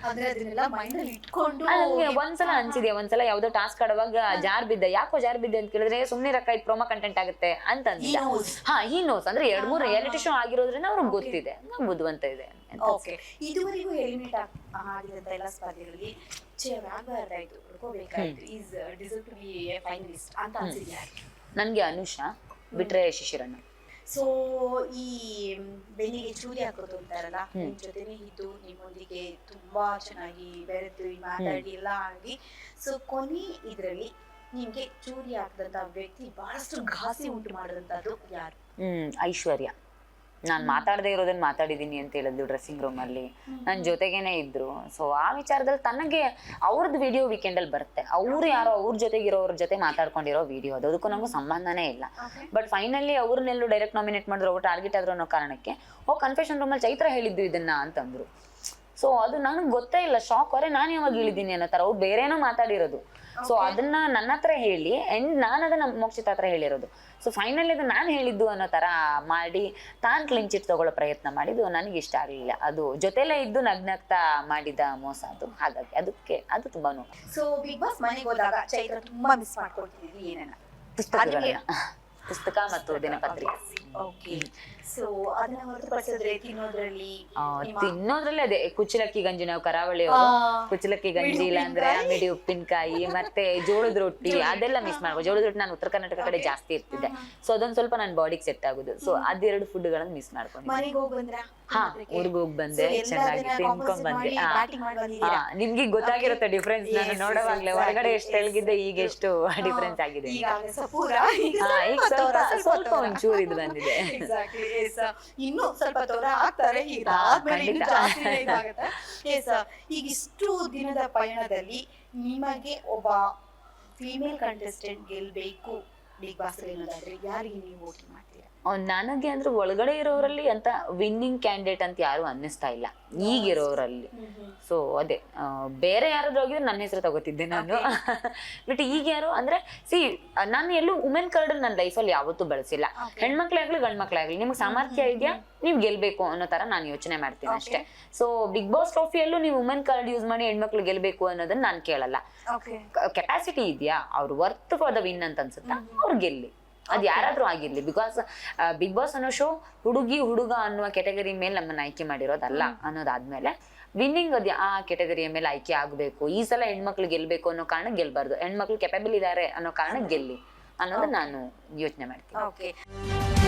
ಅಂದ್ರೆ ಅದನ್ನೆಲ್ಲ ಮೈಂಡ್ ಅಲ್ಲಿ ಇಟ್ಕೊಂಡು ನನ್ಗೆ ಒಂದ್ಸಲ ಅನ್ಸಿದೆ, ಒಂದ್ಸಲ ಯಾವ್ದೋ ಟಾಸ್ಕ್ ಆಡುವಾಗ ಜಾರ್ ಬಿದ್ದೆ. ಯಾಕೋ ಜಾರ್ ಬಿದ್ದೆ ಅಂತ ಕೇಳಿದ್ರೆ ಸುಮ್ನೆ ರೊಕ್ಕ ಇದು ಪ್ರೊಮೋ ಕಂಟೆಂಟ್ ಆಗುತ್ತೆ ಅಂತ ಅಂದಿದ್ದ. ಹಿ ನೋಸ್ ಅಂದ್ರೆ 2-3 ರಿಯಾಲಿಟಿ ಶೋ ಆಗಿರೋದ್ರಿಂದ ಅವ್ರಿಗೆ ಗೊತ್ತಿದೆ, ಬುದ್ಧಿವಂತ ಇದೆ. ಓಕೆ, ಇದುವರೆಗೂ ಎಲಿಮಿನೇಟ್ ಆಗಿದಂತ ಎಲ್ಲ ಸ್ಪರ್ಧೆಗಳಲ್ಲಿ ಆಗ್ಬಾರ್ದಾಯ್ತು, ಹುಡ್ಕೋಬೇಕಾಯ್ತು, is deserve to be a finalist ಅಂತ ಅನ್ಸಿದ್ಯಾ? ನನ್ಗೆ ಅನುಷಾ ಬಿಟ್ರೆ ಶಿಶಿರಣ್ಣ. ಸೊ ಈ ಬೆನ್ನಿಗೆ ಚೂರಿ ಹಾಕೋದು ಅಂತಾರಲ್ಲ, ನಿಮ್ ಜೊತೆನೆ ಇದ್ದು ನಿಮ್ಮೊಂದಿಗೆ ತುಂಬಾ ಚೆನ್ನಾಗಿ ಬೆರೆತು ಮಾತಾಡಿ ಎಲ್ಲ ಆಗಿ, ಸೊ ಕೊನೆ ಇದ್ರಲ್ಲಿ ನಿಮ್ಗೆ ಚೂರಿ ಹಾಕದಂತ ವ್ಯಕ್ತಿ ಬಹಳಷ್ಟು ಘಾಸಿ ಉಂಟು ಮಾಡಿದಂತದ್ದು ಯಾರು? ಐಶ್ವರ್ಯ. ನಾನ್ ಮಾತಾಡದೆ ಇರೋದನ್ನ ಮಾತಾಡಿದೀನಿ ಅಂತ ಹೇಳಿದ್ಲು ಡ್ರೆಸ್ಸಿಂಗ್ ರೂಮ್ ಅಲ್ಲಿ, ನನ್ ಜೊತೆಗೇನೆ ಇದ್ರು. ಸೊ ಆ ವಿಚಾರದಲ್ಲಿ ತನಗೆ ಅವ್ರದ್ದು ವಿಡಿಯೋ ವೀಕೆಂಡ್ ಅಲ್ಲಿ ಬರುತ್ತೆ, ಅವ್ರು ಯಾರೋ ಅವ್ರ ಜೊತೆಗಿರೋರ ಜೊತೆ ಮಾತಾಡ್ಕೊಂಡಿರೋ ವಿಡಿಯೋ ಅದು, ಅದಕ್ಕೂ ನಮಗೂ ಸಂಬಂಧನೇ ಇಲ್ಲ. ಬಟ್ ಫೈನಲಿ ಅವ್ರನ್ನೆಲ್ಲೂ ಡೈರೆಕ್ಟ್ ನಾಮಿನೇಟ್ ಮಾಡಿದ್ರು, ಅವ್ರು ಟಾರ್ಗೆಟ್ ಆದ್ರು ಅನ್ನೋ ಕಾರಣಕ್ಕೆ ಕನ್ಫೆಷನ್ ರೂಮ್ ಅಲ್ಲಿ ಚೈತ್ರ ಹೇಳಿದ್ದು ಇದನ್ನ ಅಂತಂದ್ರು. ಸೊ ಅದು ನನಗೆ ಗೊತ್ತೇ ಇಲ್ಲ, ಶಾಕ್. ಅವರೇ ನಾನು ಯಾವಾಗ ಹೇಳಿದ್ದೀನಿ ಅನ್ನೋ ತರ, ಅವ್ರು ಬೇರೇನೋ ಮಾತಾಡಿರೋದು. ಸೊ ಅದನ್ನ ನನ್ನ ಹತ್ರ ಹೇಳಿ ಅಂಡ್ ನಾನು ಅದನ್ನ ಮೋಕ್ಷಿತ ಹತ್ರ ಹೇಳಿರೋದು. ಸೊ ಫೈನಲಿ ಅದು ನಾನು ಹೇಳಿದ್ದು ಅನ್ನೋ ತರ ಮಾಡಿ ತಾನು ಕ್ಲೀನ್ ಚಿಟ್ ತಗೊಳ್ಳೋ ಪ್ರಯತ್ನ ಮಾಡಿದ್ದು ನನಗೆ ಇಷ್ಟ ಆಗಲಿಲ್ಲ. ಅದು ಜೊತೆಲೇ ಇದ್ದು ನಗ್ನಗ್ತಾ ಮಾಡಿದ ಮೋಸ ಅದು. ಹಾಗಾಗಿ ಅದು ತುಂಬಾ ನೋವು. ಸೊ ಬಿಗ್ ಬಾಸ್ ಮನೆಗೆ ಹೋದಾಗ ಚೈತ್ರ ತುಂಬಾ ಮಿಸ್ ಮಾಡ್ಕೊಳ್ತಿದ್ವಿ ಏನೇನ? ಪುಸ್ತಕ ಮತ್ತು ದಿನಪತ್ರಿಕೆ. ಓಕೆ, ಸೊ ಅದನ್ನ ಹೊರತುಪಡಿಸಿದ್ರೆ ತಿನ್ನೋದ್ರಲ್ಲಿ ಅದೇ ಕುಚ್ಚಲಕ್ಕಿ ಗಂಜಿ, ನಾವು ಕರಾವಳಿ ಅವರು ಕುಚ್ಚಲಕ್ಕಿ ಗಂಜಿ, ಇಲ್ಲ ಅಂದ್ರೆ ಅಂಗಡಿ ಉಪ್ಪಿನಕಾಯಿ, ಮತ್ತೆ ಜೋಳದ ರೊಟ್ಟಿ, ಅದೆಲ್ಲ ಮಿಸ್ ಮಾಡ್ಬೋದು. ಜೋಳದ ರೊಟ್ಟಿ ನಾನು ಉತ್ತರ ಕರ್ನಾಟಕ ಕಡೆ ಜಾಸ್ತಿ ಇರ್ತಿದ್ದೆ, ಸೊ ಅದೊಂದು ಸ್ವಲ್ಪ ನನ್ನ ಬಾಡಿಗೆ ಸೆಟ್ ಆಗುದು. ಸೊ ಅದೆರಡು ಫುಡ್ ಗಳನ್ನ ಮಿಸ್ ಮಾಡ್ಕೊಂಡು ಊರ್ಗ್ ಹೋಗಿ ಬಂದೆ, ಚೆನ್ನಾಗಿ ತಿನ್ಕೊಂಡ್ ಬಂದೆ. ನಿಮ್ಗೆ ಗೊತ್ತಾಗಿರುತ್ತೆ ಡಿಫ್ರೆನ್ಸ್, ನಾನು ನೋಡೋವಾಗ್ಲೇ ಹೊರಗಡೆ ಎಷ್ಟು ತೆಳಗಿದ್ದೆ, ಈಗ ಎಷ್ಟು ಡಿಫ್ರೆನ್ಸ್ ಆಗಿದೆ. ಈಗ ಸ್ವಲ್ಪ ಒಂಚೂರು ಇದು ಬಂದಿದೆ. ಇನ್ನು ಸ್ವಲ್ಪ ತೊಂದರೆ ಆಗ್ತಾರೆ, ಈಗ ಇಷ್ಟು ದಿನದ ಪಯಣದಲ್ಲಿ ನಿಮಗೆ ಒಬ್ಬ ಫೀಮೇಲ್ ಕಂಟೆಸ್ಟೆಂಟ್ ಗೆಲ್ಬೇಕು ಬಿಗ್ ಬಾಸ್ ಅನ್ನೋದಾದ್ರೆ ಯಾರಿಗೆ ನೀವು ವೋಟಿಂಗ್ ಮಾಡ್ತೀರಾ? ನನಗೆ ಅಂದ್ರೆ ಒಳಗಡೆ ಇರೋರಲ್ಲಿ ಅಂತ ವಿನ್ನಿಂಗ್ ಕ್ಯಾಂಡಿಡೇಟ್ ಅಂತ ಯಾರು ಅನ್ನಿಸ್ತಾ ಇಲ್ಲ ಈಗಿರೋರಲ್ಲಿ. ಸೊ ಅದೇ ಬೇರೆ ಯಾರಾದ್ರೂ ಹೋಗಿದ್ರೆ ನನ್ನ ಹೆಸರು ತಗೋತಿದ್ದೆ ನಾನು. ಬಟ್ ಈಗ ಯಾರು ಅಂದ್ರೆ ನಾನು ಎಲ್ಲೂ ವುಮೆನ್ ಕಾರ್ಡ್ ನನ್ನ ಲೈಫಲ್ಲಿ ಯಾವತ್ತೂ ಬಳಸಿಲ್ಲ. ಹೆಣ್ಮಕ್ಳಾಗ್ಲಿ ಗಂಡ್ಮಕ್ಳಾಗ್ಲಿ, ನಿಮ್ಗೆ ಸಾಮರ್ಥ್ಯ ಇದೆಯಾ, ನೀವ್ ಗೆಲ್ಬೇಕು ಅನ್ನೋ ತರ ನಾನು ಯೋಚನೆ ಮಾಡ್ತೀನಿ ಅಷ್ಟೇ. ಸೊ ಬಿಗ್ ಬಾಸ್ ಟ್ರೋಫಿಯಲ್ಲೂ ನೀವು ವುಮೆನ್ ಕಾರ್ಡ್ ಯೂಸ್ ಮಾಡಿ ಹೆಣ್ಮಕ್ಳು ಗೆಲ್ಬೇಕು ಅನ್ನೋದನ್ನ ನಾನು ಕೇಳಲ್ಲ. ಕೆಪಾಸಿಟಿ ಇದೆಯಾ, ಅವ್ರು ವರ್ತ್ ಫಾರ್ ದ ವಿನ್ ಅಂತ ಅನ್ಸುತ್ತಾ, ಅವ್ರು ಗೆಲ್ಲಿ, ಅದ್ ಯಾರಾದ್ರೂ ಆಗಿರ್ಲಿ. ಬಿಕಾಸ್ ಬಿಗ್ ಬಾಸ್ ಅನ್ನೋ ಶೋ ಹುಡುಗಿ ಹುಡುಗ ಅನ್ನುವ ಕೆಟಗರಿ ಮೇಲೆ ನಮ್ಮನ್ನ ಆಯ್ಕೆ ಮಾಡಿರೋದಲ್ಲ ಅನ್ನೋದಾದ್ಮೇಲೆ ವಿನ್ನಿಂಗ್ ಅದ್ ಆ ಕೆಟಗರಿಯ ಮೇಲೆ ಆಯ್ಕೆ ಆಗ್ಬೇಕು. ಈ ಸಲ ಹೆಣ್ಮಕ್ಳು ಗೆಲ್ಬೇಕು ಅನ್ನೋ ಕಾರಣ ಗೆಲ್ಬಾರ್ದು, ಹೆಣ್ಮಕ್ಳು ಕೆಪಬಲ್ ಇದಾರೆ ಅನ್ನೋ ಕಾರಣ ಗೆಲ್ಲಿ ಅನ್ನೋದು ನಾನು ಯೋಚನೆ ಮಾಡ್ತೀನಿ.